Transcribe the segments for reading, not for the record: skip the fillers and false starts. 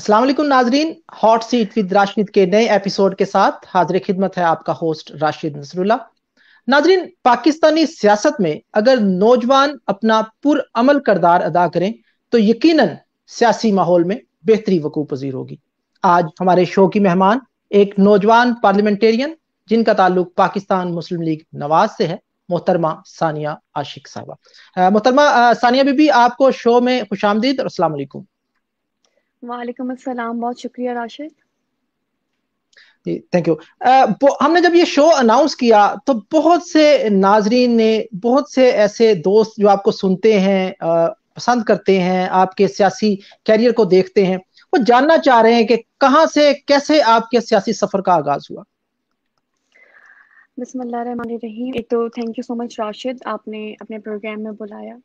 अस्सलाम वालेकुम नाजरीन। हॉट सीट विद राशिद के नए एपिसोड के साथ हाजिर खिदमत है आपका होस्ट राशिद नसरुल्ला। नाजरीन, पाकिस्तानी सियासत में अगर नौजवान अपना पुरअमल किरदार अदा करें तो यकीनन सियासी माहौल में बेहतरी वकू पजीर होगी। आज हमारे शो की मेहमान एक नौजवान पार्लियामेंटेरियन जिनका ताल्लुक पाकिस्तान मुस्लिम लीग नवाज से है, मोहतरमा सानिया आशिक साहबा। मोहतरमा सानिया बीबी, आपको शो में खुशामदीद और अस्सलाम वालेकुम। वालेकुम अस्सलाम। बहुत शुक्रिया राशिद। Thank you. हमने जब ये शो अनाउंस किया तो बहुत से नाजरीन ने, बहुत से ऐसे दोस्त जो आपको सुनते हैं, पसंद करते हैं, आपके सियासी कैरियर को देखते हैं, वो जानना चाह रहे हैं कि कहां से कैसे आपके सियासी सफर का आगाज हुआ। बिस्मिल्लाहिर्रहमानिर्रहीम। एक तो thank you so much Rashid, आपने अपने प्रोग्राम में बुलाया।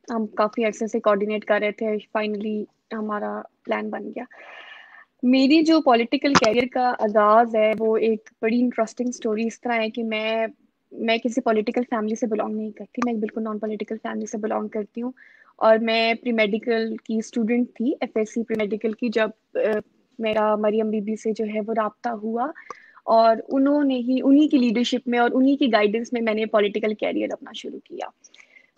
हम काफ़ी अरसे से कोऑर्डिनेट कर रहे थे, फाइनली हमारा प्लान बन गया। मेरी जो पॉलिटिकल कैरियर का आगाज़ है वो एक बड़ी इंटरेस्टिंग स्टोरी इस तरह है कि मैं किसी पॉलिटिकल फैमिली से बिलोंग नहीं करती। मैं बिल्कुल नॉन पॉलिटिकल फैमिली से बिलोंग करती हूँ। और मैं प्री मेडिकल की स्टूडेंट थी, एफएससी प्री मेडिकल की, जब मेरा मरियम बीबी से जो है वो राब्ता हुआ। और उन्होंने ही, उन्हीं की लीडरशिप में और उन्हीं की गाइडेंस में मैंने पॉलिटिकल कैरियर अपना शुरू किया।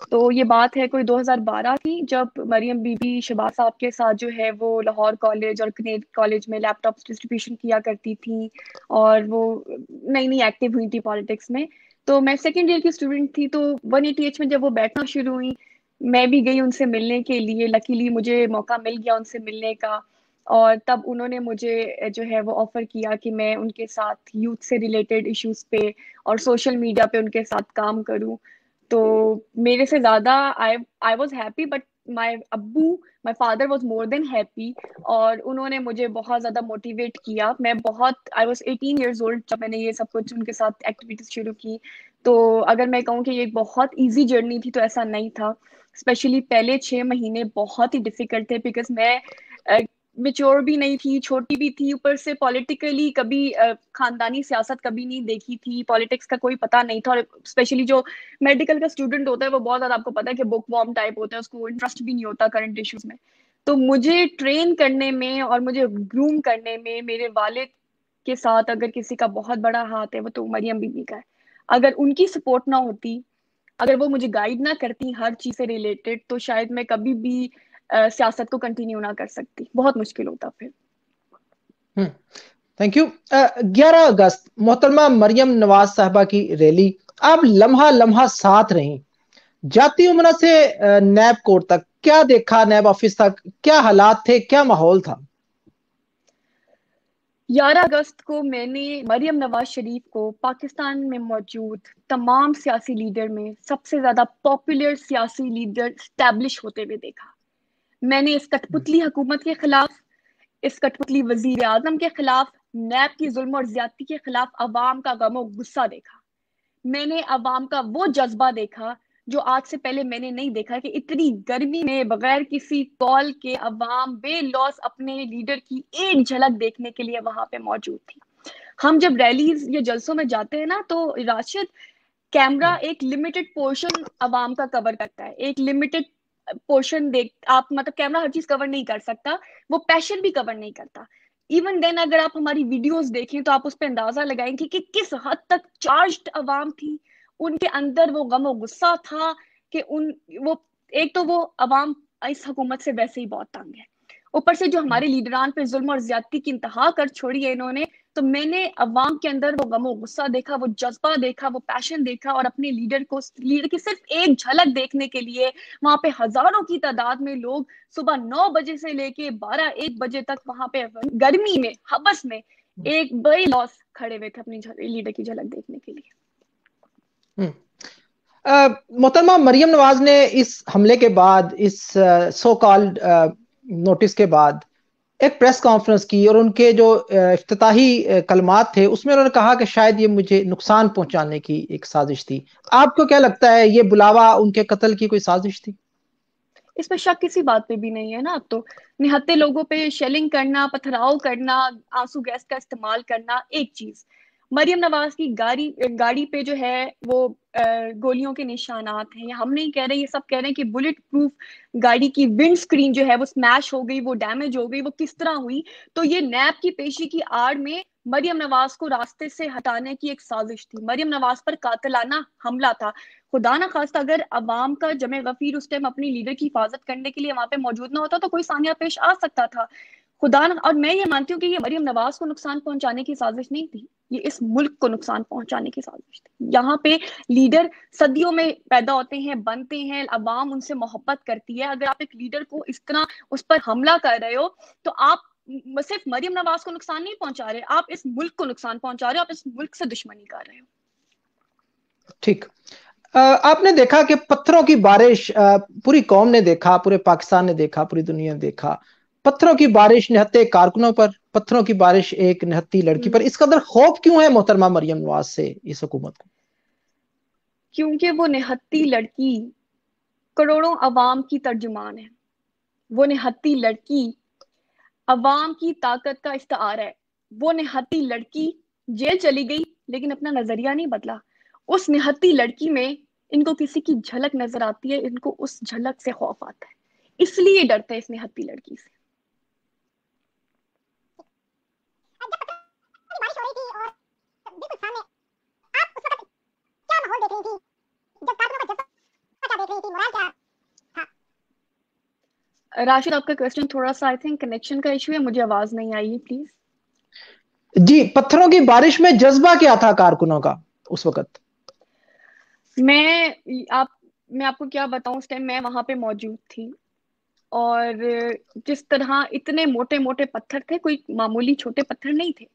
तो ये बात है कोई 2012 की, जब मरियम बीबी शहबाज साहब के साथ जो है वो लाहौर कॉलेज और कनेड कॉलेज में लैपटॉप्स डिस्ट्रीब्यूशन किया करती थी। और वो नई नई एक्टिव हुई थी पॉलिटिक्स में। तो मैं सेकेंड ईयर की स्टूडेंट थी, तो 188 में जब वो बैठना शुरू हुई, मैं भी गई उनसे मिलने के लिए। लकीली मुझे मौका मिल गया उनसे मिलने का। और तब उन्होंने मुझे जो है वो ऑफर किया कि मैं उनके साथ यूथ से रिलेटेड इश्यूज पे और सोशल मीडिया पे उनके साथ काम करूं। तो मेरे से ज्यादा I I was happy, but my father was more than happy. और उन्होंने मुझे बहुत ज्यादा मोटिवेट किया। मैं बहुत आई वॉज 18 years old जब मैंने ये सब कुछ उनके साथ एक्टिविटीज शुरू की। तो अगर मैं कहूँ कि ये एक बहुत ईजी जर्नी थी, तो ऐसा नहीं था। स्पेशली पहले 6 महीने बहुत ही डिफिकल्ट थे, बिकॉज मैं मेच्योर भी नहीं थी, छोटी भी थी, ऊपर से पॉलिटिकली कभी खानदानी सियासत कभी नहीं देखी थी, पॉलिटिक्स का कोई पता नहीं था। और स्पेशली जो मेडिकल का स्टूडेंट होता है वो बहुत ज्यादा, आपको पता है कि बुक वॉर्म टाइप होता है, उसको इंटरेस्ट भी नहीं होता करंट इश्यूज में। तो मुझे ट्रेन करने में और मुझे ग्रूम करने में मेरे वालिद के साथ अगर किसी का बहुत बड़ा हाथ है वो तो मरियम बीबी का है। अगर उनकी सपोर्ट ना होती, अगर वो मुझे गाइड ना करती हर चीज से रिलेटेड, तो शायद मैं कभी भी सियासत को कंटिन्यू ना कर सकती। बहुत मुश्किल होता फिर। Thank you. 11 अगस्त मोहतरमा मरियम नवाज साहबा की रैली, आप लम्हा लम्हा साथ रही, जाती उमरा से नैब कोर्ट तक, क्या देखा, नैब ऑफिस तक क्या हालात थे, क्या माहौल था? 11 अगस्त को मैंने मरियम नवाज शरीफ को पाकिस्तान में मौजूद तमाम सियासी लीडर में सबसे ज्यादा पॉपुलर सियासी लीडर स्टैब्लिश होते हुए देखा। मैंने इस कठपुतली हुकूमत के खिलाफ, इस कठपुतली वजीर आजम के खिलाफ, नैब की जुल्म और ज्यादती के खिलाफ अवाम का गम और गुस्सा देखा। मैंने अवाम का वो जज्बा देखा जो आज से पहले मैंने नहीं देखा, कि इतनी गर्मी में बगैर किसी कॉल के अवाम बेलौस अपने लीडर की एक झलक देखने के लिए वहां पे मौजूद थी। हम जब रैलीज या जलसों में जाते हैं ना, तो राशिद, कैमरा एक लिमिटेड पोर्शन अवाम का कवर करता है, एक लिमिटेड पोर्शन देख आप, मतलब कैमरा हर चीज कवर नहीं कर सकता, वो पैशन भी कवर नहीं करता। इवन देन अगर आप हमारी वीडियोस देखें तो आप उस पर अंदाजा लगाएंगे कि किस हद तक चार्ज्ड अवाम थी। उनके अंदर वो गम और गुस्सा था कि उन वो एक तो वो अवाम इस हुकूमत से वैसे ही बहुत तंग है, ऊपर से जो हमारे लीडरान पे जुल्म और ज्यादती की इंतहा कर छोड़ी है इन्होंने। तो मैंने अवाम के अंदर वो गम और गुस्सा देखा, वो जज्बा देखा, वो पैशन देखा। और अपने लीडर की सिर्फ एक झलक देखने के लिए वहां पे हजारों की तादाद में लोग सुबह 9 बजे से लेके 12-1 बजे तक वहां पे गर्मी में, हबस में, एक बड़ी लॉस खड़े हुए थे अपनी लीडर की झलक देखने के लिए। मोहतरमा मरियम नवाज ने इस हमले के बाद, इस सो कॉल्ड नोटिस के बाद एक प्रेस कॉन्फ्रेंस की और उनके जो इफ्तिताही कलमात थे उसमें उन्होंने कहा कि शायद ये मुझे नुकसान पहुंचाने की एक साजिश थी। आपको क्या लगता है, ये बुलावा उनके कत्ल की कोई साजिश थी? इसमें शक किसी बात पे भी नहीं है ना। अब तो निहत्थे लोगों पे शेलिंग करना, पथराव करना, आंसू गैस का इस्तेमाल करना एक चीज, मरियम नवाज की गाड़ी पे जो है वो गोलियों के निशानात हैं। हम नहीं कह रहे, ये सब कह रहे हैं कि बुलेट प्रूफ गाड़ी की विंड स्क्रीन जो है वो स्मैश हो गई, वो डैमेज हो गई, वो किस तरह हुई। तो ये नैब की पेशी की आड़ में मरियम नवाज को रास्ते से हटाने की एक साजिश थी। मरियम नवाज पर कातिलाना हमला था। खुदा ना खास्ता अगर अवाम का जमे गफीर उस टाइम अपनी लीडर की हिफाजत करने के लिए वहां पे मौजूद ना होता तो कोई सानिया पेश आ सकता था। खुदा न, और मैं ये मानती हूँ कि ये मरियम नवाज को नुकसान पहुंचाने की साजिश नहीं थी, ये इस मुल्क को नुकसान पहुंचाने की साजिश थी। यहाँ पे लीडर सदियों में पैदा होते हैं, बनते हैं, अवाम उनसे मोहब्बत करती है। अगर आप एक लीडर को इस तरह उस पर हमला कर रहे हो तो आप सिर्फ मरियम नवाज को नुकसान नहीं पहुंचा रहे, आप इस मुल्क को नुकसान पहुंचा रहे हो, आप इस मुल्क से दुश्मनी कर रहे हो। ठीक। आपने देखा कि पत्थरों की बारिश, पूरी कौम ने देखा, पूरे पाकिस्तान ने देखा, पूरी दुनिया ने देखा, पत्थरों की बारिश निहत्ते कारकुनों पर, पत्थरों की बारिश एक निहत्ती लड़की पर। इस कदर खौफ क्यों है मोहतरमा मरियम नवाज से इस हुकूमत को? क्योंकि वो निहत्ती लड़की करोड़ों अवाम की तर्जुमान है। वो निहत्ती लड़की अवाम की ताकत का इस्तारा है। वो निहत्ती लड़की जेल चली गई लेकिन अपना नजरिया नहीं बदला। उस निहत्ती लड़की में इनको किसी की झलक नजर आती है, इनको उस झलक से खौफ आता है, इसलिए डरते हैं इस निहत्ती लड़की से। राशिद, आपका क्वेश्चन थोड़ा सा आई थिंक कनेक्शन का इशू है, मुझे आवाज नहीं आई, प्लीज। जी, पत्थरों की बारिश में जज्बा क्या था कारकुनों का उस वक्त? मैं आपको क्या बताऊं, उस टाइम मैं वहां पे मौजूद थी और जिस तरह इतने मोटे मोटे पत्थर थे, कोई मामूली छोटे पत्थर नहीं थे।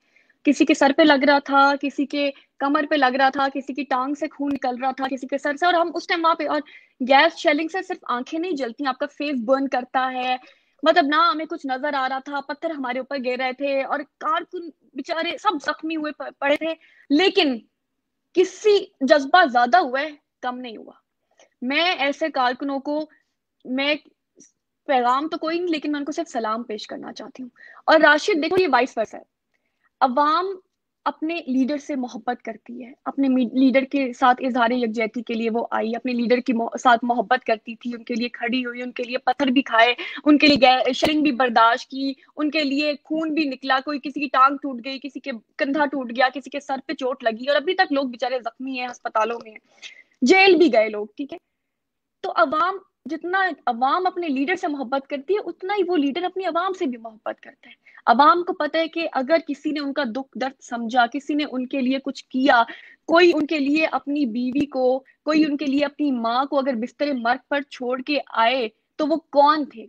किसी के सर पे लग रहा था, किसी के कमर पे लग रहा था, किसी की टांग से खून निकल रहा था, किसी के सर से। और हम उस टाइम वहां पे, और गैस शेलिंग से सिर्फ आंखें नहीं जलती, आपका फेस बर्न करता है। मतलब ना हमें कुछ नजर आ रहा था, पत्थर हमारे ऊपर गिर रहे थे और कारकुन बेचारे सब जख्मी हुए पड़े थे। लेकिन किसी जज्बा ज्यादा हुआ है, कम नहीं हुआ। मैं ऐसे कारकुनों को, मैं पैगाम तो कोई नहीं, लेकिन मैं उनको सिर्फ सलाम पेश करना चाहती हूँ। और राशिद देखो, ये वाइस वर्सा है। अवाम अपने लीडर से मोहब्बत करती है, अपने लीडर के साथ इजहार यकजहती के लिए वो आई, अपने लीडर के साथ मोहब्बत करती थी, उनके लिए खड़ी हुई, उनके लिए पत्थर भी खाए, उनके लिए शेलिंग भी बर्दाश्त की, उनके लिए खून भी निकला, कोई किसी की टांग टूट गई, किसी के कंधा टूट गया, किसी के सर पे चोट लगी, और अभी तक लोग बेचारे जख्मी हैं, अस्पतालों में, जेल भी गए लोग, ठीक है। तो जितना अवाम अपने लीडर से मोहब्बत करती है, उतना ही वो लीडर अपनी अवाम से भी मोहब्बत करता है। अवाम को पता है कि अगर किसी ने उनका दुख दर्द समझा, किसी ने उनके लिए कुछ किया, कोई उनके लिए अपनी बीवी को, कोई उनके लिए अपनी माँ को अगर बिस्तर मर्ग पर छोड़ के आए, तो वो कौन थे।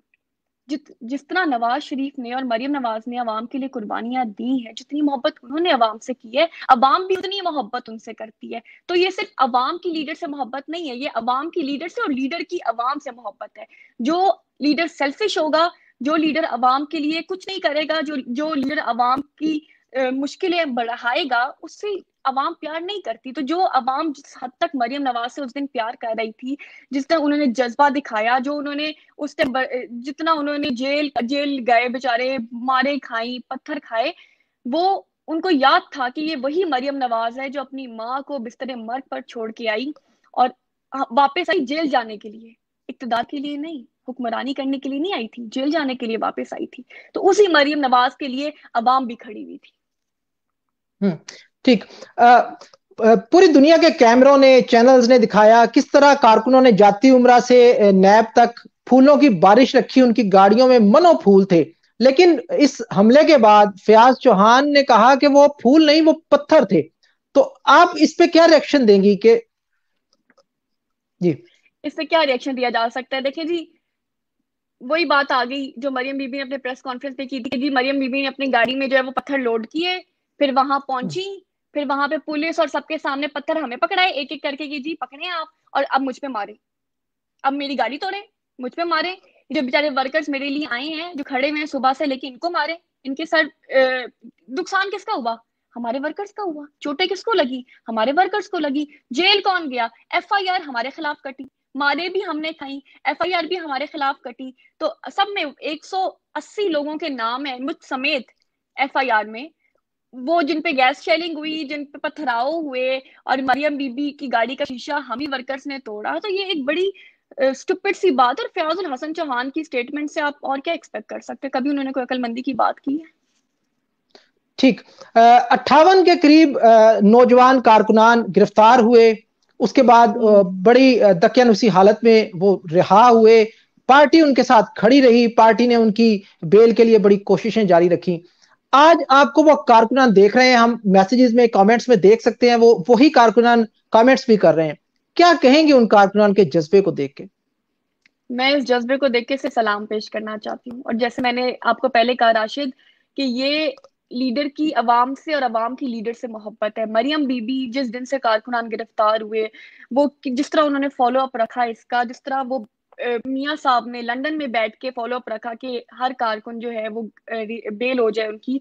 जिस तरह नवाज शरीफ ने और मरियम नवाज ने अवाम के लिए कुर्बानियां दी हैं, जितनी मोहब्बत उन्होंने अवाम से की है, अवाम भी उतनी मोहब्बत उनसे करती है। तो ये सिर्फ अवाम की लीडर से मोहब्बत नहीं है, ये अवाम की लीडर से और लीडर की अवाम से मोहब्बत है। जो लीडर सेल्फिश होगा, जो लीडर अवाम के लिए कुछ नहीं करेगा, जो लीडर अवाम की मुश्किलें बढ़ाएगा, उससे अवाम प्यार नहीं करती। तो जो अवाम जिस हद तक मरियम नवाज से उस दिन प्यार कर रही थी, जिस तरह उन्होंने जज्बा दिखाया, जो उन्होंने उस टाइम जितना उन्होंने जेल जेल गए बेचारे, मारे खाई, पत्थर खाए, वो उनको याद था कि ये वही मरियम नवाज है जो अपनी माँ को बिस्तर मर्ग पर छोड़ के आई और वापस आई जेल जाने के लिए, इक्तदार के लिए नहीं, हुक्मरानी करने के लिए नहीं आई थी, जेल जाने के लिए वापस आई थी। तो उसी मरियम नवाज के लिए अवाम भी खड़ी हुई थी। ठीक। पूरी दुनिया के कैमरों ने, चैनल्स ने दिखाया किस तरह कारकुनों ने जाती उमरा से नैब तक फूलों की बारिश रखी, उनकी गाड़ियों में मनो फूल थे। लेकिन इस हमले के बाद फयाज चौहान ने कहा कि वो फूल नहीं, वो पत्थर थे। तो आप इस पे क्या रिएक्शन देंगी कि? जी, इस पे क्या रिएक्शन दिया जा सकता है? देखिए जी, वही बात आ गई जो मरियम बीबी ने अपने प्रेस कॉन्फ्रेंस पे की थी कि जी मरियम बीबी ने अपनी गाड़ी में जो है वो पत्थर लोड किए, फिर वहां पहुंची, फिर वहां पे पुलिस और सबके सामने पत्थर हमें पकड़ाए एक एक करके कि जी पकड़े आप, और अब मुझ पे मारे, अब मेरी गाड़ी तोड़े, मुझ पे मारे। जो बेचारे वर्कर्स मेरे लिए आए हैं, जो खड़े हुए हैं सुबह से, लेके इनको मारे। इनके सर नुकसान किसका हुआ? हमारे वर्कर्स का हुआ। चोटें किसको लगी? हमारे वर्कर्स को लगी। जेल कौन गया? एफआईआर हमारे खिलाफ कटी, मारे भी हमने खाई, एफआईआर भी हमारे खिलाफ कटी। तो सब में 180 लोगों के नाम है मुझ समेत एफआईआर में। वो जिन पे गैस शेलिंग हुई, जिन पे पथराव हुए, और मरियम बीबी की गाड़ी का शीशा हम ही वर्कर्स ने तोड़ा, तो ये एक बड़ी स्टूपिड सी बात है। और फयाजुल हसन चौहान की स्टेटमेंट से आप और क्या एक्सपेक्ट कर सकते हैं? कभी उन्होंने कोई अकलमंदी की बात की है? ठीक। 58 के करीब नौजवान कारकुनान गिरफ्तार हुए, उसके बाद बड़ी दकियानुसी हालत में वो रिहा हुए। पार्टी उनके साथ खड़ी रही, पार्टी ने उनकी बेल के लिए बड़ी कोशिशें जारी रखी। आज आपको वो कारकुनान देख रहे हैं, हम मैसेजेस में, कमेंट्स में देख सकते हैं, वो वही कारकुनान कमेंट्स भी कर रहे हैं। क्या कहेंगे उन कारकुनान के जज्बे को देख के? मैं इस जज्बे को देख के से सलाम पेश करना चाहती हूँ। और जैसे मैंने आपको पहले कहा राशिद, कि ये लीडर की अवाम से और अवाम की लीडर से मोहब्बत है। मरियम बीबी जिस दिन से कारकुनान गिरफ्तार हुए, वो जिस तरह उन्होंने फॉलो अप रखा इसका, जिस तरह वो मियाँ साहब ने लंदन में बैठ के फॉलो अप रखा कि हर कारकुन जो है वो बेल हो जाए उनकी,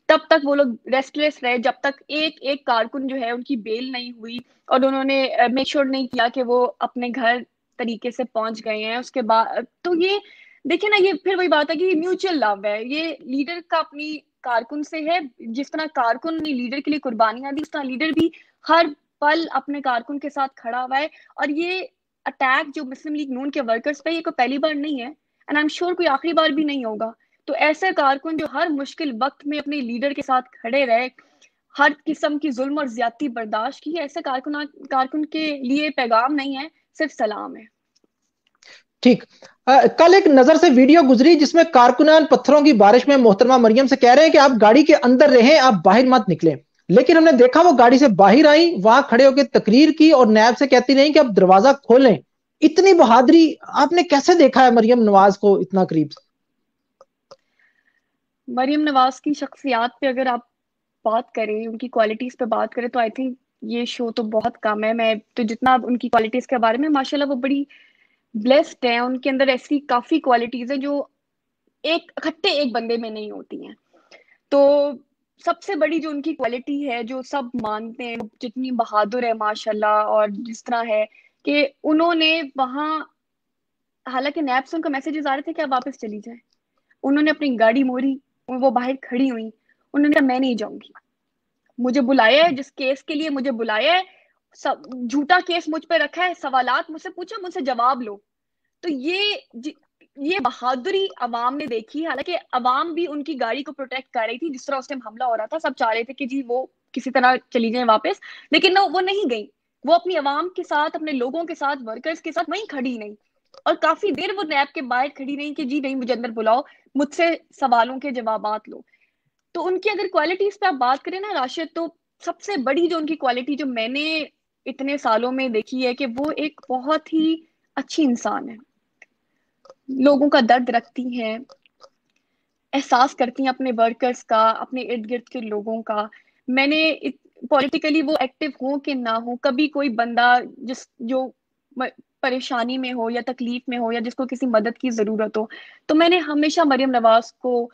तब तक वो लोग रेस्टलेस रहे, जब तक एक एक कारकुन जो है उनकी बेल नहीं हुई। और उन्होंने मेक श्योर नहीं किया कि वो अपने घर तरीके से पहुंच गए हैं। उसके बाद तो ये देखिए ना, ये फिर वही बात है कि म्यूचुअल लव है। ये लीडर का अपनी कारकुन से है। जिस तरह कारकुन ने लीडर के लिए कुर्बानियां दी, उस तरह लीडर भी हर पल अपने कारकुन के साथ खड़ा हुआ है। और ये अटैक जो मुस्लिम लीग नून के वर्कर्स पे, ये कोई पहली बार नहीं है, एंड आई एम श्योर कोई आखिरी बार भी नहीं होगा। तो ऐसे कारकुन जो हर मुश्किल वक्त में अपने लीडर के साथ खड़े रहे, हर किस्म की जुल्म और ज्यादती बर्दाश्त की, ऐसे कारकुन कारकुन के लिए पैगाम नहीं है, सिर्फ सलाम है। ठीक। कल एक नजर से वीडियो गुजरी जिसमें कारकुनान पत्थरों की बारिश में मोहतरमा मरियम से कह रहे हैं कि आप गाड़ी के अंदर रहें, आप बाहर मत निकलें। लेकिन हमने देखा वो गाड़ी से बाहर आई, वहां खड़े होकर तकरीर की और नैब से कहती रही कि आप दरवाजा खोलें। इतनी बहादुरी आपने कैसे देखा है मरियम नवाज को इतना करीब से? मरियम नवाज की शख्सियात पे अगर आप बात करें, उनकी क्वालिटीज पे बात करें, तो आई थिंक ये शो तो बहुत कम है। मैं तो जितना उनकी क्वालिटीज के बारे में, माशाल्लाह वो बड़ी ब्लेस्ड है। उनके अंदर ऐसी काफी क्वालिटीज है जो एक इकट्ठे एक बंदे में नहीं होती हैं। तो सबसे बड़ी जो उनकी क्वालिटी है, जो सब मानते हैं, जितनी बहादुर है माशाल्लाह, और जिस तरह है कि उन्होंने वहां, हालांकि नैब से उनका मैसेजेस आ रहे थे कि आप वापस चली जाए, उन्होंने अपनी गाड़ी मोड़ी, वो बाहर खड़ी हुई, उन्होंने कहा मैं नहीं जाऊंगी। मुझे बुलाया है, जिस केस के लिए मुझे बुलाया है, सब झूठा केस मुझ पे रखा है, सवालात मुझसे पूछो, मुझसे जवाब लो। तो ये बहादुरी अवाम ने देखी। हालांकि अवाम भी उनकी गाड़ी को प्रोटेक्ट कर रही थी, जिस तरह उस टाइम हमला हो रहा था, सब चाह रहे थे कि जी वो किसी तरह चली जाए वापस, लेकिन ना, वो नहीं गई। वो अपनी अवाम के साथ, अपने लोगों के साथ, वर्कर्स के साथ वहीं खड़ी नहीं। और काफी देर वो नैब के बाहर खड़ी रही कि जी नहीं, मुझे अंदर बुलाओ, मुझसे सवालों के जवाबात लो। तो उनकी अगर क्वालिटीज पे आप बात करें ना राशिद, तो सबसे बड़ी जो उनकी क्वालिटी जो मैंने इतने सालों में देखी है, कि वो एक बहुत ही अच्छी इंसान है। लोगों का दर्द रखती हैं, एहसास करती हैं अपने वर्कर्स का, अपने इर्द गिर्द के लोगों का। मैंने पॉलिटिकली वो एक्टिव हो कि ना हो, कभी कोई बंदा जो परेशानी में हो या तकलीफ में हो, या जिसको किसी मदद की जरूरत हो, तो मैंने हमेशा मरियम नवाज को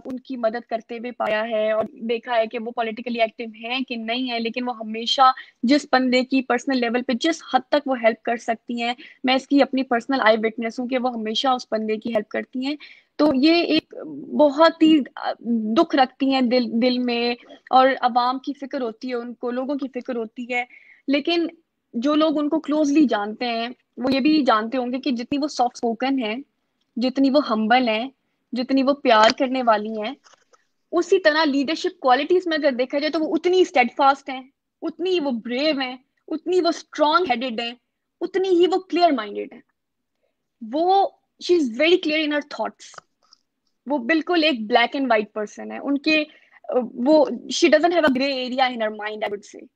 उनकी मदद करते हुए पाया है। और देखा है कि वो पॉलिटिकली एक्टिव हैं कि नहीं है, लेकिन वो हमेशा जिस बंदे की पर्सनल लेवल पे जिस हद तक वो हेल्प कर सकती हैं, मैं इसकी अपनी पर्सनल आई विटनेस हूँ कि वो हमेशा उस बंदे की हेल्प करती हैं। तो ये एक बहुत ही दुख रखती हैं दिल दिल में, और अवाम की फिक्र होती है उनको, लोगों की फिक्र होती है। लेकिन जो लोग उनको क्लोजली जानते हैं, वो ये भी जानते होंगे कि जितनी वो सॉफ्ट स्पोकन है, जितनी वो हम्बल है, जितनी वो प्यार करने वाली हैं, उसी तरह लीडरशिप क्वालिटीज में अगर देखा जाए तो वो उतनी स्टेडफास्ट हैं, उतनी ही वो ब्रेव हैं, उतनी वो स्ट्रांग हेडेड हैं, उतनी ही वो क्लियर माइंडेड है। वो she is very clear in her thoughts. वो बिल्कुल एक ब्लैक एंड व्हाइट पर्सन है। उनके वो she doesn't have a grey area in her mind, I would say.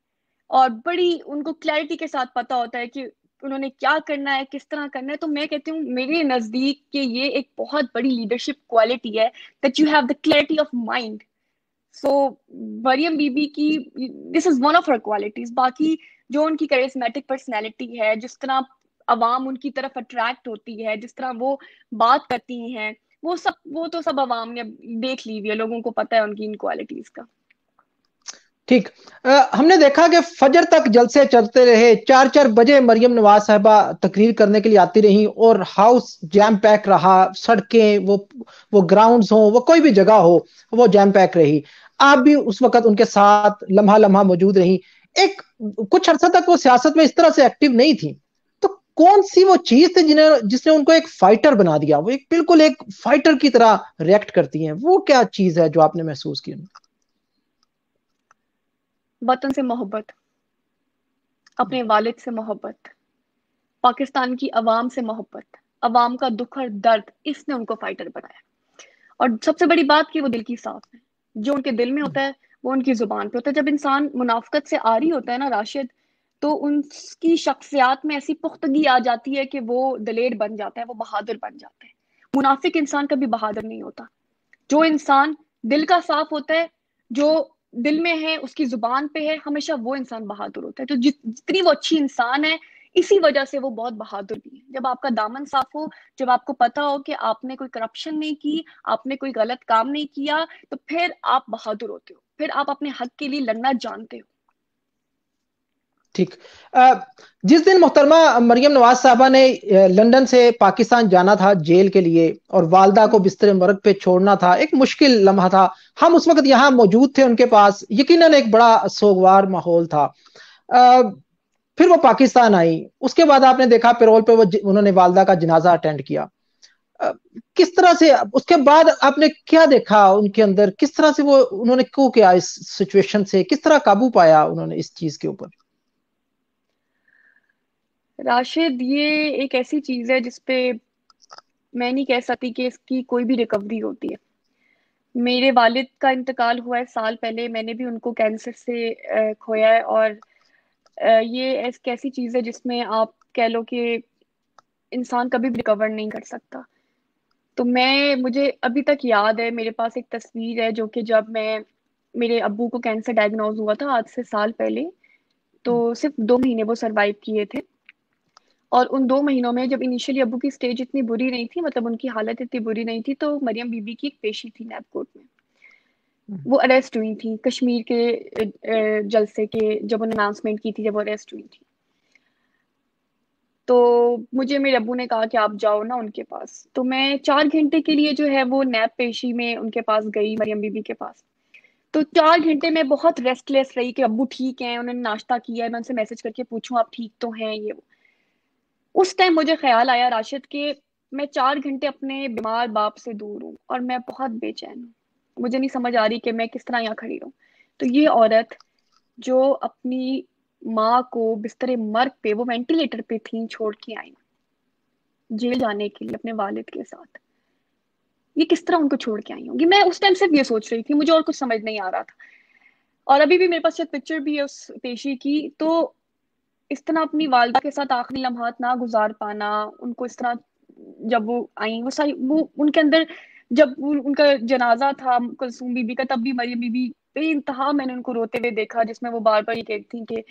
और बड़ी उनको क्लैरिटी के साथ पता होता है कि उन्होंने क्या करना है, किस तरह करना है। तो मैं कहती हूँ मेरे नजदीक कि ये एक बहुत बड़ी लीडरशिप क्वालिटी है, that you have the clarity of mind. So Maryam Bibi की this is one of her qualities. बाकी जो उनकी करिश्मेटिक पर्सनैलिटी है, जिस तरह अवाम उनकी तरफ अट्रैक्ट होती है, जिस तरह वो बात करती हैं, वो तो सब अवाम ने देख ली हुई है, लोगों को पता है उनकी इन क्वालिटीज का। ठीक। हमने देखा कि फजर तक जलसे चलते रहे, 4-4 बजे मरियम नवाज साहिबा तकरीर करने के लिए आती रही और हाउस जैम पैक रहा। सड़कें, वो ग्राउंड्स हो, वो कोई भी जगह हो, वो जैम पैक रही। आप भी उस वक्त उनके साथ लम्हा लम्हा मौजूद रही। एक कुछ अर्सा तक वो सियासत में इस तरह से एक्टिव नहीं थी, तो कौन सी वो चीज थी जिसने उनको एक फाइटर बना दिया, वो एक बिल्कुल एक फाइटर की तरह रिएक्ट करती हैं, वो क्या चीज है जो आपने महसूस की? वतन से मोहब्बत, अपने वालिद से मोहब्बत, पाकिस्तान की अवाम से मोहब्बत, अवाम का दुख और दर्द, इसने उनको फाइटर बनाया। और सबसे बड़ी बात कि वो दिल की साफ है। जो उनके दिल में होता है वो उनकी जुबान पे होता है। जब इंसान मुनाफकत से आरी होता है ना राशिद, तो उनकी शख्सियात में ऐसी पुख्तगी आ जाती है कि वो दलेर बन जाता है, वो बहादुर बन जाता है। मुनाफिक इंसान कभी बहादुर नहीं होता। जो इंसान दिल का साफ होता है, जो दिल में है, उसकी जुबान पे है, हमेशा वो इंसान बहादुर होता है। तो जितनी वो अच्छी इंसान है, इसी वजह से वो बहुत बहादुर भी है। जब आपका दामन साफ हो, जब आपको पता हो कि आपने कोई करप्शन नहीं की, आपने कोई गलत काम नहीं किया, तो फिर आप बहादुर होते हो, फिर आप अपने हक के लिए लड़ना जानते हो। ठीक। जिस दिन मोहतरमा मरियम नवाज साहबा ने लंदन से पाकिस्तान जाना था जेल के लिए, और वालदा को बिस्तर मरग पे छोड़ना था, एक मुश्किल लम्हा था। हम उस वक्त यहाँ मौजूद थे उनके पास, यकीनन एक बड़ा सोगवार माहौल था। फिर वो पाकिस्तान आई, उसके बाद आपने देखा पेरोल पे उन्होंने वालदा का जनाजा अटेंड किया। किस तरह से उसके बाद आपने क्या देखा उनके अंदर, किस तरह से वो उन्होंने क्यों किया, इस सिचुएशन से किस तरह काबू पाया उन्होंने इस चीज के ऊपर? राशिद, ये एक ऐसी चीज है जिसपे मैं नहीं कह सकती कि इसकी कोई भी रिकवरी होती है। मेरे वालिद का इंतकाल हुआ है साल पहले, मैंने भी उनको कैंसर से खोया है। और ये एक ऐसी चीज है जिसमें आप कह लो कि इंसान कभी भी रिकवर नहीं कर सकता। तो मुझे अभी तक याद है, मेरे पास एक तस्वीर है जो कि जब मेरे अब्बू को कैंसर डायग्नोज हुआ था आज से साल पहले, तो सिर्फ 2 महीने वो सरवाइव किए थे। और उन 2 महीनों में जब इनिशियली अब्बू की स्टेज इतनी बुरी नहीं थी, मतलब उनकी हालत इतनी बुरी नहीं थी, तो मरियम बीबी की एक पेशी थी नैपकोट में। वो अरेस्ट हुई थी कश्मीर के जलसे के, जब उन्होंने अनाउंसमेंट की थी, जब वो अरेस्ट हुई थी। तो मुझे मेरे अब्बू ने कहा कि आप जाओ ना उनके पास। तो मैं 4 घंटे के लिए जो है वो नैप पेशी में उनके पास गई, मरियम बीबी के पास। तो 4 घंटे में बहुत रेस्टलेस रही कि अब्बू ठीक हैं, उन्होंने नाश्ता किया है, मैं उनसे मैसेज करके पूछूं आप ठीक तो हैं, ये वो। उस टाइम मुझे ख्याल आया राशिद के मैं 4 घंटे अपने बीमार बाप से दूर हूँ और मैं बहुत बेचैन हूँ। मुझे नहीं समझ आ रही कि मैं किस तरह यहाँ खड़ी रहूं। तो ये औरत जो अपनी माँ को बिस्तर मर्ग पे, वो वेंटिलेटर पे थी, छोड़ के आई जेल जाने के लिए अपने वालिद के साथ, ये किस तरह उनको छोड़ के आई होंगी। मैं उस टाइम सिर्फ ये सोच रही थी, मुझे और कुछ समझ नहीं आ रहा था। और अभी भी मेरे पास शायद पिक्चर भी है उस पेशी की। तो इस तरह अपनी वालदा के साथ आखिरी लम्हात ना गुजार पाना, उनको इस तरह जब वो आई, वो सारी वो उनके अंदर, जब उनका जनाजा था कुलसूम बीबी का, तब भी मरियम बीबी बेइंतहा मैंने उनको रोते हुए देखा, जिसमें वो बार बार ये कहती थी कि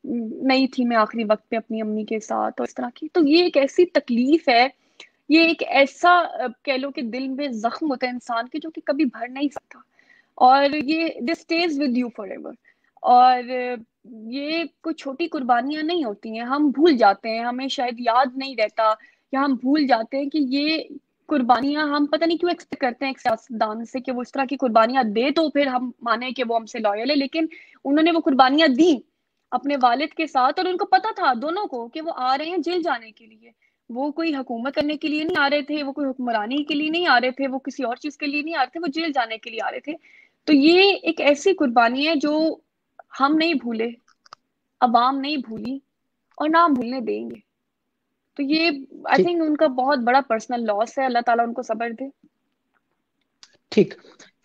नहीं थी मैं आखिरी वक्त पे अपनी अम्मी के साथ, और इस तरह की। तो ये एक ऐसी तकलीफ है, ये एक ऐसा कह लो कि दिल में जख्म होता है इंसान के, जो कि कभी भर नहीं सकता। और ये this stage with you for ever. और ये कोई छोटी कुर्बानियां नहीं होती हैं, हम भूल जाते हैं, हमें शायद याद नहीं रहता, या हम भूल जाते हैं कि ये कुर्बानियां, हम पता नहीं क्यों एक्सपेक्ट करते हैं एक सियासतदान से कि वो इस तरह की कुर्बानियां दे तो फिर हम माने कि वो हमसे लॉयल है। लेकिन उन्होंने वो कुर्बानियां दी अपने वालिद के साथ, और उनको पता था दोनों को कि वो आ रहे हैं जेल जाने के लिए। वो कोई हुकूमत करने के लिए नहीं आ रहे थे, वो कोई हुक्मरानी के लिए नहीं आ रहे थे, वो किसी और चीज के लिए नहीं आ रहे थे, वो जेल जाने के लिए आ रहे थे। तो ये एक ऐसी कुर्बानी है जो हम नहीं भूले, अवाम नहीं भूली, और ना हम भूलने देंगे। तो ये आई ठीक। थिंक उनका बहुत बड़ा पर्सनल लॉस है, अल्लाह ताला उनको सब्र दे। ठीक।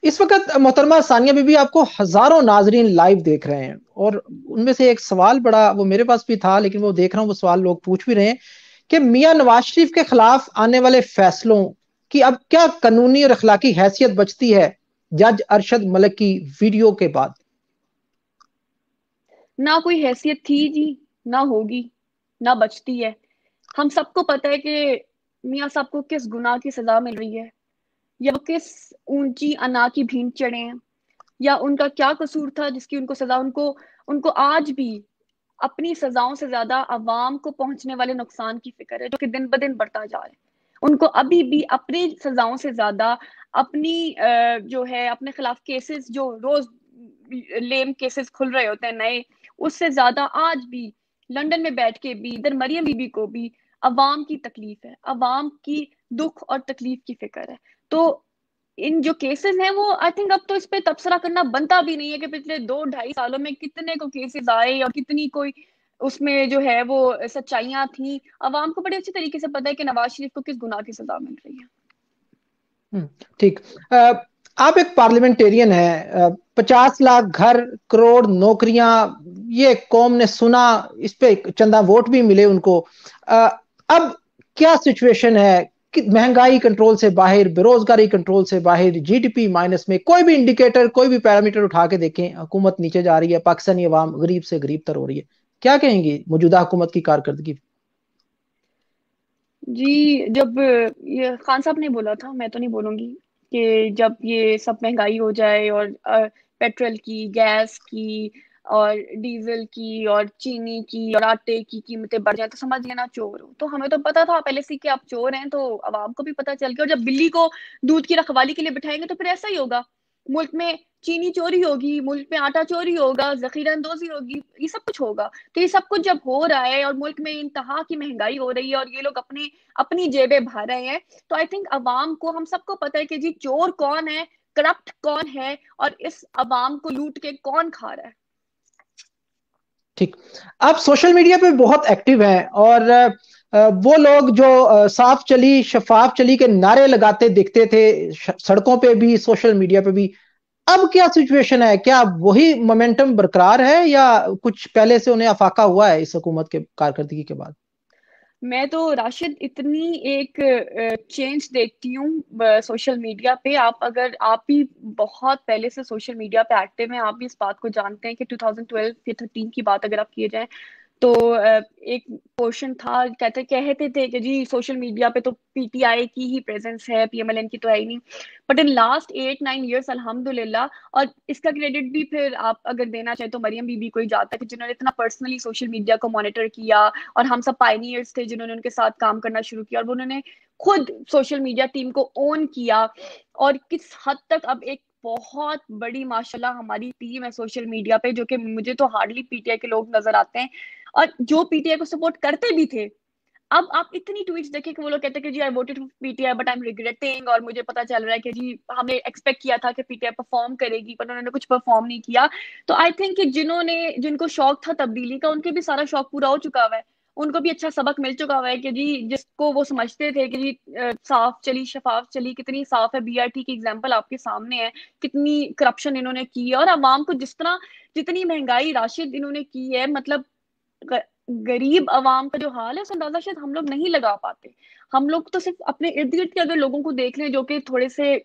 इस वक्त मोहतरमा सानिया बीबी, आपको हजारों नाजरीन लाइव देख रहे हैं, और उनमें से एक सवाल बड़ा, वो मेरे पास भी था लेकिन वो देख रहा हूँ, वो सवाल लोग पूछ भी रहे हैं कि मियां नवाज शरीफ के खिलाफ आने वाले फैसलों की अब क्या कानूनी और अखलाकी हैसियत बचती है जज अरशद मलिक की वीडियो के बाद? ना कोई हैसियत थी जी, ना होगी, ना बचती है। हम सबको पता है कि मियाँ साहब को किस गुनाह की सजा मिल रही है, या वो किस ऊंची अना की भींट चढ़े हैं, या उनका क्या कसूर था जिसकी उनको सजा। उनको उनको आज भी अपनी सजाओं से ज्यादा अवाम को पहुंचने वाले नुकसान की फिक्र है, जो कि दिन ब दिन बढ़ता जा रहा है। उनको अभी भी अपनी सजाओं से ज्यादा अपनी जो है अपने खिलाफ केसेस जो रोज लेम केसेस खुल रहे होते हैं नए, उससे ज्यादा आज भी लंदन में बैठ के भी इधर मरियम बीबी को भी अवाम की तकलीफ है, अवाम की दुख और तकलीफ की फिक्र है। तो इन जो केसेस हैं वो आई थिंक अब तो इस पे तबसरा करना बनता भी नहीं है कि पिछले 2-2.5 सालों में कितने को केसेस आए और कितनी कोई उसमें जो है वो सच्चाइयां थी। अवाम को बड़े अच्छे तरीके से पता है कि नवाज शरीफ को किस गुनाह की सजा मिल रही है। ठीक। आप एक पार्लियामेंटेरियन है, 50 लाख घर, करोड़ नौकरियां, ये कौम ने सुना, इस पे चंदा वोट भी मिले उनको। अब क्या सिचुएशन है कि महंगाई कंट्रोल से बाहर, बेरोजगारी कंट्रोल से बाहर, जीडीपी माइनस में, कोई भी इंडिकेटर, कोई भी पैरामीटर उठा के देखें, हुकूमत नीचे जा रही है, पाकिस्तानी अवाम गरीब से गरीब तर हो रही है। क्या कहेंगी मौजूदा हुकूमत की कारकर्दगी? जी, जब ये खान साहब ने बोला था, मैं तो नहीं बोलूंगी, कि जब ये सब महंगाई हो जाए और पेट्रोल की, गैस की और डीजल की और चीनी की और आटे की कीमतें बढ़ जाए तो समझ लेना चोर हो। तो हमें तो पता था पहले से कि आप चोर हैं, तो आवाम को भी पता चल गया। और जब बिल्ली को दूध की रखवाली के लिए बिठाएंगे तो फिर ऐसा ही होगा। मुल्क में चीनी चोरी होगी, मुल्क में आटा चोरी होगा, जखीरा अंदोजी होगी, ये सब कुछ होगा। तो ये सब कुछ जब हो रहा है और मुल्क में इंतहा की महंगाई हो रही है और ये लोग अपने अपनी जेबें भर रहे हैं, तो आई थिंक अवाम को, हम सबको पता है कि जी चोर कौन है, करप्ट कौन है और इस अवाम को लूट के कौन खा रहा है। ठीक। आप सोशल मीडिया पे बहुत एक्टिव हैं और वो लोग जो साफ चली शफाफ चली के नारे लगाते दिखते थे सड़कों पे भी, सोशल मीडिया पे भी, अब क्या सिचुएशन है? क्या वही मोमेंटम बरकरार है या कुछ पहले से उन्हें अफाका हुआ है इस हुकूमत के कारकर्दगी के बाद? मैं तो राशिद इतनी एक चेंज देखती हूँ सोशल मीडिया पे। आप अगर आप भी बहुत पहले से सोशल मीडिया पे एक्टिव हैं, आप भी इस बात को जानते हैं कि 2012 या 13 की बात अगर आप किए जाए तो एक पोर्शन था, कहते थे कि जी सोशल मीडिया पे तो पीटीआई की ही प्रेजेंस है, पीएमएलएन की तो है ही नहीं। बट इन लास्ट 8-9 ईयर्स अल्हम्दुलिल्लाह, और इसका क्रेडिट भी फिर आप अगर देना चाहें तो मरियम बीबी को ही जाता है कि जिन्होंने इतना पर्सनली सोशल मीडिया को मॉनिटर किया। और हम सब पायनियर्स थे जिन्होंने उनके साथ काम करना शुरू किया और उन्होंने खुद सोशल मीडिया टीम को ओन किया। और किस हद तक अब एक बहुत बड़ी माशाल्लाह हमारी टीम है सोशल मीडिया पे, जो कि मुझे तो हार्डली पीटीआई के लोग नजर आते हैं और जो पीटीआई को सपोर्ट करते भी थे। अब आप इतनी ट्वीट्स देखें कि वो लोग कहते हैं कि जी I voted for PTI but I am regretting, और मुझे पता चल रहा है कि जी हमने एक्सपेक्ट किया था कि पीटीआई परफॉर्म करेगी पर उन्होंने कुछ परफॉर्म नहीं किया। तो आई थिंक कि जिनको शौक था तब्दीली का, उनके भी सारा शौक पूरा हो चुका हुआ है। उनको भी अच्छा सबक मिल चुका हुआ है कि जी जिसको वो समझते थे कि जी साफ चली शफाफ चली, कितनी साफ है। बीआरटी की एग्जांपल आपके सामने है, कितनी करप्शन इन्होंने की है। और आवाम को जिस तरह जितनी महंगाई राशिद इन्होंने की है, मतलब गरीब आवाम का जो हाल है, उस अंदाजा शायद हम लोग नहीं लगा पाते। हम लोग तो सिर्फ अपने इर्द गिर्द के अगर लोगों को देख लें जो कि थोड़े से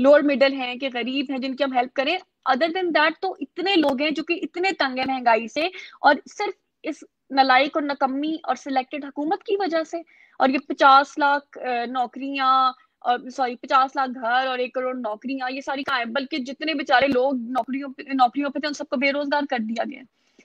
लोअर मिडिल हैं, कि गरीब हैं, जिनकी हम हेल्प करें, अदर देन दैट तो इतने लोग हैं जो कि इतने तंग है महंगाई से, और सिर्फ इस नलायक और नकम्मी और सिलेक्टेड हुकूमत की वजह से। और ये 50 लाख नौकरियां, और सॉरी 50 लाख घर और 1 करोड़ नौकरियां, ये सारी कहाँ है? बल्कि जितने बेचारे लोग नौकरियों पे थे उन सबको बेरोजगार कर दिया गया।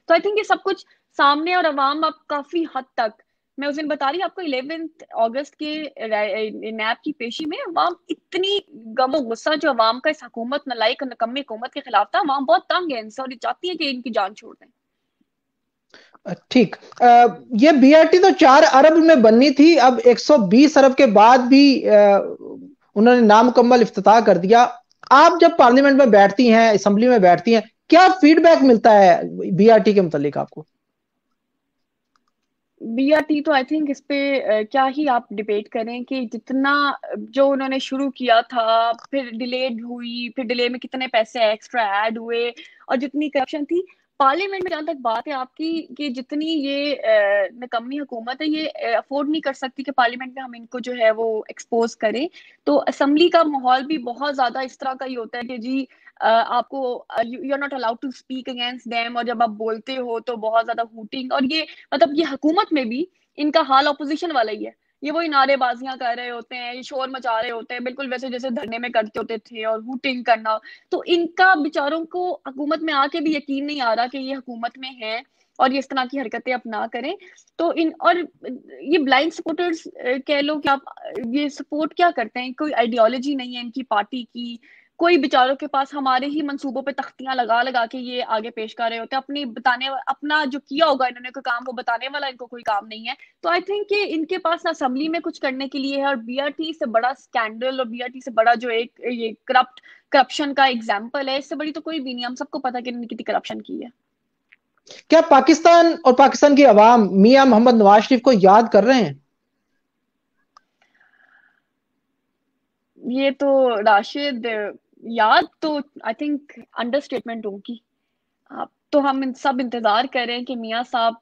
तो आई थिंक ये सब कुछ सामने, और अवाम अब काफी हद तक, मैं उस दिन बता रही आपको 11 अगस्त के नैब की पेशी में अवाम इतनी गमो गुस्सा जो अवाम का इस हुकूमत, नलायक नकम्मी हुकूमत के खिलाफ था, अवाम बहुत तंग है इनसे और ये चाहती है कि इनकी जान छोड़ दें। ठीक। ये बीआरटी तो 4 अरब में बननी थी, अब 120 अरब के बाद भी उन्होंने नामुकम्मल इफ्तिताह कर दिया। आप जब पार्लियामेंट में बैठती हैं, असेंबली में बैठती हैं, क्या फीडबैक मिलता है बीआरटी के मुतालिक आपको? बीआरटी तो आई थिंक इस पे क्या ही आप डिबेट करें कि जितना जो उन्होंने शुरू किया था, फिर डिलेड हुई, फिर डिले में कितने पैसे एक्स्ट्रा ऐड हुए और जितनी करप्शन थी पार्लियामेंट में। जहां तक बात है आपकी कि जितनी ये निकम्मी हुकूमत है, ये अफोर्ड नहीं कर सकती कि पार्लियामेंट में हम इनको जो है वो एक्सपोज करें। तो असेंबली का माहौल भी बहुत ज्यादा इस तरह का ही होता है कि जी आपको you are not allowed to speak against them, और जब आप बोलते हो तो बहुत ज्यादा हूटिंग। और ये मतलब ये हुकूमत में भी इनका हाल ऑपोजिशन वाला ही है। ये वही नारेबाजियां कर रहे होते हैं, ये शोर मचा रहे होते हैं, बिल्कुल वैसे जैसे धरने में करते होते थे, और हूटिंग करना। तो इनका बेचारों को हुकूमत में आके भी यकीन नहीं आ रहा कि ये हुकूमत में है और ये इस तरह की हरकतें अब ना करें। तो इन और ये ब्लाइंड सपोर्टर्स कह लो कि आप ये सपोर्ट क्या करते हैं, कोई आइडियोलॉजी नहीं है इनकी पार्टी की, कोई बेचारों के पास हमारे ही मंसूबों पे तख्तियां लगा लगा के ये आगे पेश कर रहे होते हैं, अपनी बताने अपना जो किया होगा इन्होंने कोई काम वो बताने वाला इनको कोई काम नहीं है। तो आई थिंक कि इनके पास ना असेंबली में कुछ करने के लिए है, और बीआरटी से बड़ा स्कैंडल और बीआरटी से बड़ा जो एक ये करप्शन का एग्जाम्पल है, इससे बड़ी तो कोई भी नहीं, हम सबको पता कि इन्होंने कितनी करप्शन की है। क्या पाकिस्तान और पाकिस्तान की आवाम मियां मोहम्मद नवाज शरीफ को याद कर रहे हैं? ये तो राशिद, याद तो आई थिंक अंडरस्टेटमेंट होगी। आप तो हम सब इंतजार कर रहे हैं कि मियाँ साहब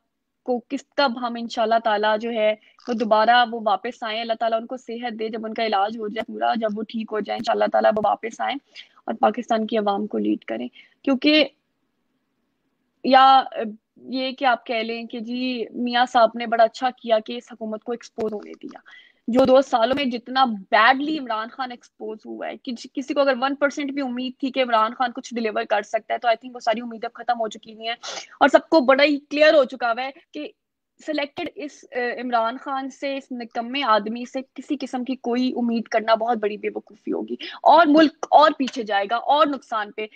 को किस कब हम इंशाल्लाह ताला जो है वो दोबारा वो वापस आए, अल्लाह ताला उनको सेहत दे, जब उनका इलाज हो जाए पूरा, जब वो ठीक हो जाए इंशाल्लाह ताला वो वापस आए और पाकिस्तान की आवाम को लीड करें। क्योंकि या ये कि आप कह लें कि जी मियाँ साहब ने बड़ा अच्छा किया कि इस हुकूमत को एक्सपोज होने दिया। जो 2 सालों में जितना बैडली इमरान खान एक्सपोज हुआ है कि किसी को अगर 1% भी उम्मीद थी कि इमरान खान कुछ डिलीवर कर सकता है, तो आई थिंक वो सारी उम्मीदें खत्म हो चुकी हैं और सबको बड़ा ही क्लियर हो चुका है कि सिलेक्टेड इस इमरान खान से, इस निकम्मे आदमी से किसी किस्म की कोई उम्मीद करना बहुत बड़ी बेवकूफ़ी होगी और मुल्क और पीछे जाएगा और नुकसान पे।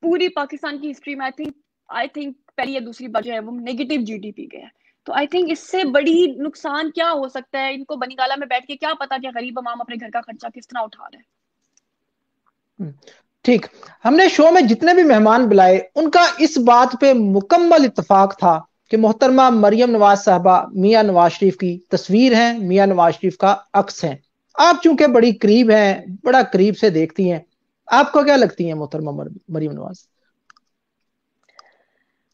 पूरी पाकिस्तान की हिस्ट्री में आई थिंक पहली या दूसरी बार जो है वो नेगेटिव जीडीपी गया है। तो आई थिंक इससे बड़ी नुकसान क्या हो सकता है, इनको बनीगाला में बैठ के क्या पता कि गरीब अवाम अपने घर का खर्चा किस तरह उठा रहे हैं। ठीक, हमने शो में जितने भी मेहमान बुलाए उनका इस बात पे मुकम्मल इत्तेफाक था कि मोहतरमा मरियम नवाज साहबा मियां नवाज शरीफ की तस्वीर हैं, मियां नवाज शरीफ का अक्स है। आप चूंकि बड़ी करीब हैं, बड़ा करीब से देखती हैं, आपको क्या लगती है मोहतरमा मरियम नवाज?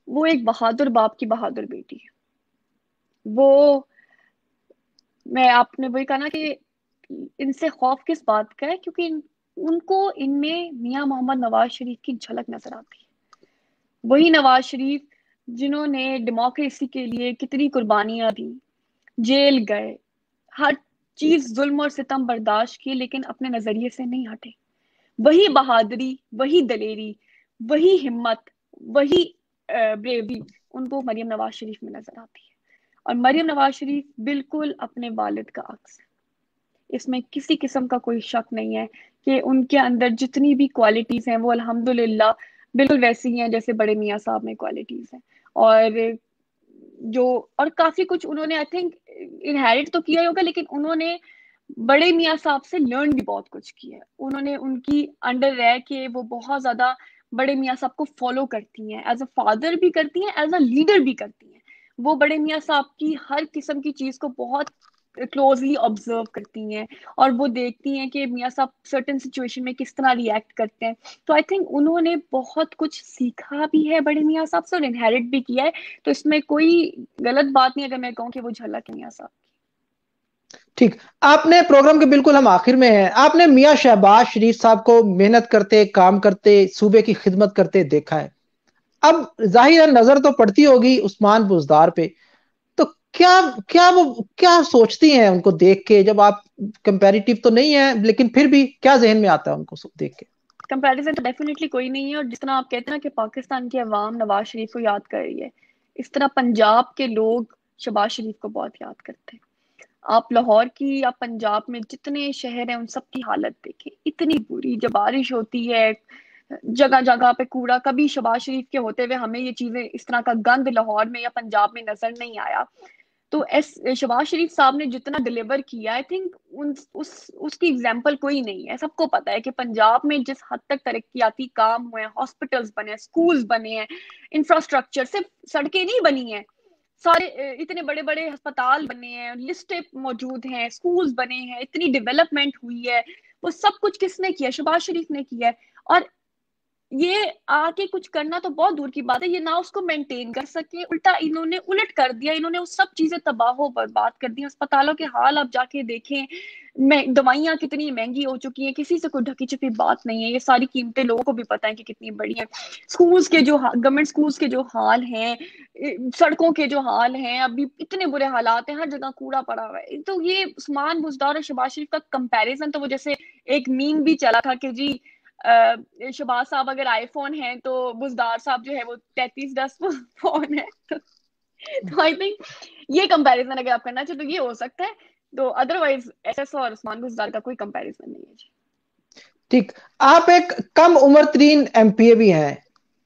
वो एक बहादुर बाप की बहादुर बेटी है। वो मैं आपने वही कहा ना कि इनसे खौफ किस बात का है, क्योंकि उनको इनमें मियां मोहम्मद नवाज शरीफ की झलक नजर आती है। वही नवाज शरीफ जिन्होंने डेमोक्रेसी के लिए कितनी कुर्बानियां दी, जेल गए, हर चीज जुल्म और सितम बर्दाश्त की, लेकिन अपने नजरिए से नहीं हटे। वही बहादुरी, वही दलेरी, वही हिम्मत, वही ब्रेवरी उनको मरियम नवाज शरीफ में नजर आती है। और मरियम नवाज शरीफ बिल्कुल अपने वालिद का अक्स है, इसमें किसी किस्म का कोई शक नहीं है कि उनके अंदर जितनी भी क्वालिटीज हैं वो अल्हम्दुलिल्लाह बिल्कुल वैसी ही हैं जैसे बड़े मियाँ साहब में क्वालिटीज हैं। और जो और काफी कुछ उन्होंने आई थिंक इनहेरिट तो किया ही होगा, लेकिन उन्होंने बड़े मियाँ साहब से लर्न भी बहुत कुछ किया है। उन्होंने उनकी अंडर रह के वो बहुत ज्यादा बड़े मियाँ साहब को फॉलो करती हैं, एज अ फादर भी करती हैं, एज अ लीडर भी करती हैं। वो बड़े मियाँ साहब की हर किस्म की चीज को बहुत क्लोजली ऑब्जर्व करती हैं और वो देखती हैं कि मियाँ साहब सर्टेन सिचुएशन में किस तरह रिएक्ट करते हैं। तो आई थिंक उन्होंने बहुत कुछ सीखा भी है बड़े मियाँ साहब से और इनहेरिट भी किया है। तो इसमें कोई गलत बात नहीं अगर मैं कहूँ कि वो झलक है मियाँ साहब। ठीक, आपने प्रोग्राम के बिल्कुल हम आखिर में हैं, आपने मियां शहबाज शरीफ साहब को मेहनत करते, काम करते, सूबे की खिदमत करते देखा है। अब जाहिर है नजर तो पड़ती होगी उस्मान बुजदार पे, तो क्या क्या वो क्या सोचती हैं उनको देख के? जब आप कंपैरेटिव तो नहीं है, लेकिन फिर भी क्या जहन में आता है उनको देख के? कंपैरिजन तो डेफिनेटली कोई नहीं है, और जितना आप कहते हैं ना कि पाकिस्तान की अवाम नवाज शरीफ को याद कर रही है, इस तरह पंजाब के लोग शहबाज शरीफ को बहुत याद करते हैं। आप लाहौर की या पंजाब में जितने शहर हैं उन सब की हालत देखें, इतनी बुरी। जब बारिश होती है जगह जगह पे कूड़ा, कभी शहबाज शरीफ के होते हुए हमें ये चीजें, इस तरह का गंद लाहौर में या पंजाब में नजर नहीं आया। तो एस शहबाज शरीफ साहब ने जितना डिलीवर किया, आई थिंक उन उसकी एग्जाम्पल कोई नहीं है। सबको पता है कि पंजाब में जिस हद तक तरक्याती काम हुए हैं, हॉस्पिटल्स बने हैं, स्कूल्स बने हैं, इंफ्रास्ट्रक्चर, सिर्फ सड़कें नहीं बनी हैं, सारे इतने बड़े बड़े अस्पताल बने हैं, लिस्टें मौजूद हैं, स्कूल्स बने हैं, इतनी डेवलपमेंट हुई है। वो सब कुछ किसने किया? शहबाज शरीफ ने किया है। और ये आके कुछ करना तो बहुत दूर की बात है, ये ना उसको मेंटेन कर सके, उल्टा इन्होंने उलट कर दिया, इन्होंने वो सब चीजें तबाह बर्बाद कर दी। अस्पतालों के हाल आप जाके देखें, दवाइयां कितनी महंगी हो चुकी हैं, किसी से कोई ढकी छुपी बात नहीं है, ये सारी कीमतें लोगों को भी पता है कि कितनी बड़ी है। स्कूल्स के जो गवर्नमेंट स्कूल्स के जो हाल हैं, सड़कों के जो हाल हैं, अभी इतने बुरे हालात हैं, हर जगह कूड़ा पड़ा हुआ है। तो ये उस्मान बुजदार और शहबाज शरीफ का कंपैरिजन, तो वो जैसे एक मीम भी चला था कि जी शहबाज साहब अगर आईफोन है तो बुजदार साहब जो है वो 3310 फोन है। तो आई थिंक ये कंपैरिजन अगर आप करना चाहे तो ये हो सकता है, तो अदरवाइज एसएस और उस्मान गुजदार का कोई कंपैरिजन नहीं है जी। ठीक, आप एक कम उम्र तरीन एमपीए भी हैं,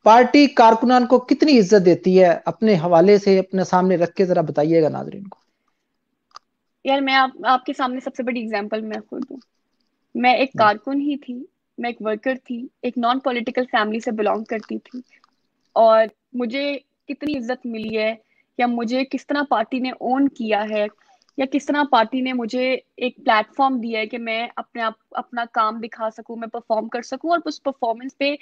पार्टी कारकुनान को कितनी इज्जत देती है, अपने हवाले से अपने सामने रख के जरा बताइएगा नाजरीन को। यार मैं आपके सामने सबसे बड़ी एग्जांपल मैं खुद हूँ। मैं एक कारकुन ही थी, मैं एक वर्कर थी, एक नॉन पॉलिटिकल फैमिली से बिलोंग करती थी, और मुझे कितनी इज्जत मिली है, या मुझे किस तरह पार्टी ने ओन किया है, या किस तरह पार्टी ने मुझे एक प्लेटफॉर्म दिया है कि मैं अपने आप अपना काम दिखा सकूं, मैं परफॉर्म कर सकूं, और उस परफॉर्मेंस पे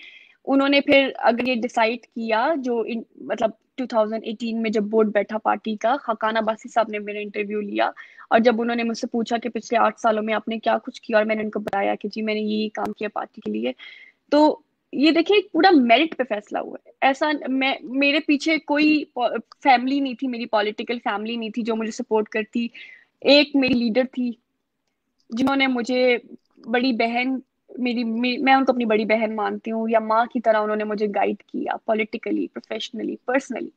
उन्होंने फिर अगर ये डिसाइड किया जो मतलब 2018 में जब बोर्ड बैठा पार्टी का, हकान अब्बासी साहब ने मेरा इंटरव्यू लिया, और जब उन्होंने मुझसे पूछा कि पिछले 8 सालों में आपने क्या कुछ किया, और मैंने उनको बताया कि जी मैंने ये काम किया पार्टी के लिए, तो ये देखिए एक पूरा मेरिट पे फैसला हुआ है। ऐसा मैं, मेरे पीछे कोई फैमिली नहीं थी, मेरी पॉलिटिकल फैमिली नहीं थी जो मुझे सपोर्ट करती। एक मेरी लीडर थी जिन्होंने मुझे, बड़ी बहन मैं उनको अपनी बड़ी बहन मानती हूँ, या माँ की तरह उन्होंने मुझे गाइड किया पॉलिटिकली, प्रोफेशनली, पर्सनली,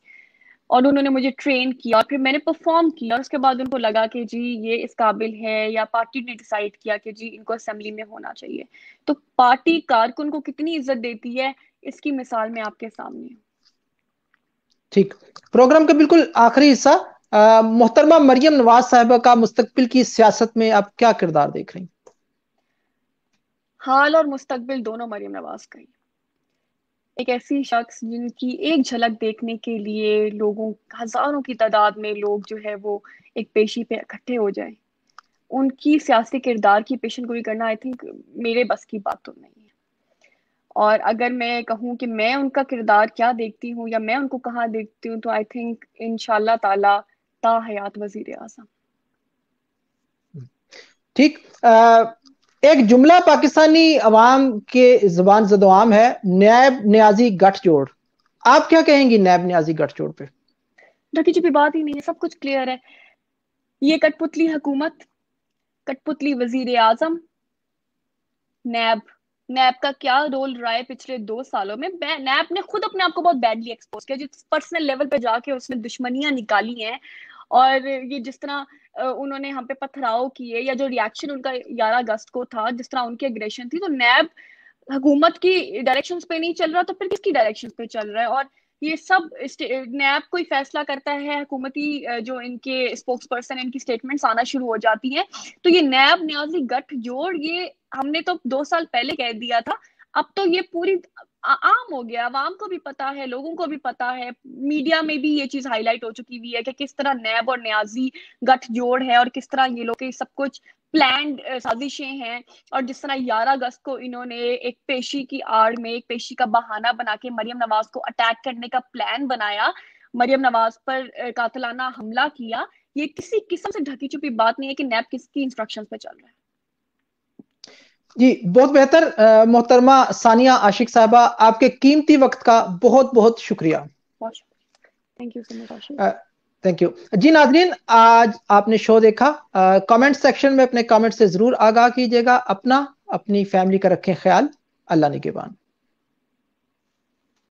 और उन्होंने मुझे ट्रेन किया, और फिर मैंने परफॉर्म किया, और उसके बाद उनको लगा कि जी ये इस काबिल है, या पार्टी ने डिसाइड किया कि जी इनको असेंबली में होना चाहिए। तो पार्टी कारकुन को कितनी इज्जत देती है, इसकी मिसाल मैं आपके सामने हूँ। ठीक, प्रोग्राम का बिल्कुल आखिरी हिस्सा, मोहतरमा मरियम नवाज साहिबा का मुस्तकबिल की सियासत में आप क्या किरदार देख रही हैं? हाल और मुस्तकबिल दोनों मरियम नवाज का ही। एक ऐसी शख्स जिनकी एक झलक देखने के लिए लोगों, हजारों की तादाद में लोग जो है वो एक पेशी पे इकट्ठे हो जाए, उनकी सियासी किरदार की पेशन गोई करना आई थिंक मेरे बस की बात तो नहीं है। और अगर मैं कहूँ कि मैं उनका किरदार क्या देखती हूँ, या मैं उनको कहाँ देखती हूँ, तो आई थिंक इंशाल्लाह ताला ता हयात वजीर आज़म। ठीक, एक जुमला पाकिस्तानी अवाम के जबान जदोआम है, नैब न्याजी गठजोड़। आप क्या कहेंगी नैब न्याजी गठजोड़ पे? ढकी छुपी बात ही नहीं है, सब कुछ क्लियर है। ये कठपुतली हुकूमत, कठपुतली वजीर आजम, नैब, नैब का क्या रोल रहा है पिछले 2 सालों में। नैब ने खुद अपने आप को बहुत बैडली एक्सपोज किया, जिस पर्सनल लेवल पे जाके उसने दुश्मनियां निकाली हैं, और ये जिस तरह उन्होंने हम पे पथराव किए, या जो रिएक्शन उनका 11 अगस्त को था, जिस तरह उनकी एग्रेशन थी, तो नैब हुकूमत की डायरेक्शन पे नहीं चल रहा तो फिर किसकी डायरेक्शन पे चल रहा है। और ये सब नैब कोई फैसला करता है, हुकूमती जो इनके स्पोक्स पर्सन, इनकी स्टेटमेंट्स आना शुरू हो जाती हैं, तो ये नैब न्याजी गठजोड़, ये हमने तो 2 साल पहले कह दिया था, अब तो ये पूरी आम हो गया, आवाम को भी पता है, लोगों को भी पता है, मीडिया में भी ये चीज हाईलाइट हो चुकी हुई है कि किस तरह नैब और न्याजी गठजोड़ है, और किस तरह ये लोग के सब कुछ प्लान्ड साजिशें हैं। और जिस तरह 11 अगस्त को इन्होंने एक पेशी की आड़ में, एक पेशी का बहाना बना के मरियम नवाज को अटैक करने का प्लान बनाया, मरियम नवाज पर कातलाना हमला किया, ये किसी किस्म से ढकी छुपी बात नहीं है कि नैब किसकी इंस्ट्रक्शंस पे चल रहा है। जी बहुत बेहतर, मोहतरमा सानिया आशिक साहबा, आपके कीमती वक्त का बहुत बहुत शुक्रिया। Thank you so much Ashiq. Thank you जी। नाजरीन, आज आपने शो देखा, कमेंट सेक्शन में अपने कमेंट से जरूर आगाह कीजिएगा। अपना, अपनी फैमिली का रखें ख्याल। अल्लाह निगहबान।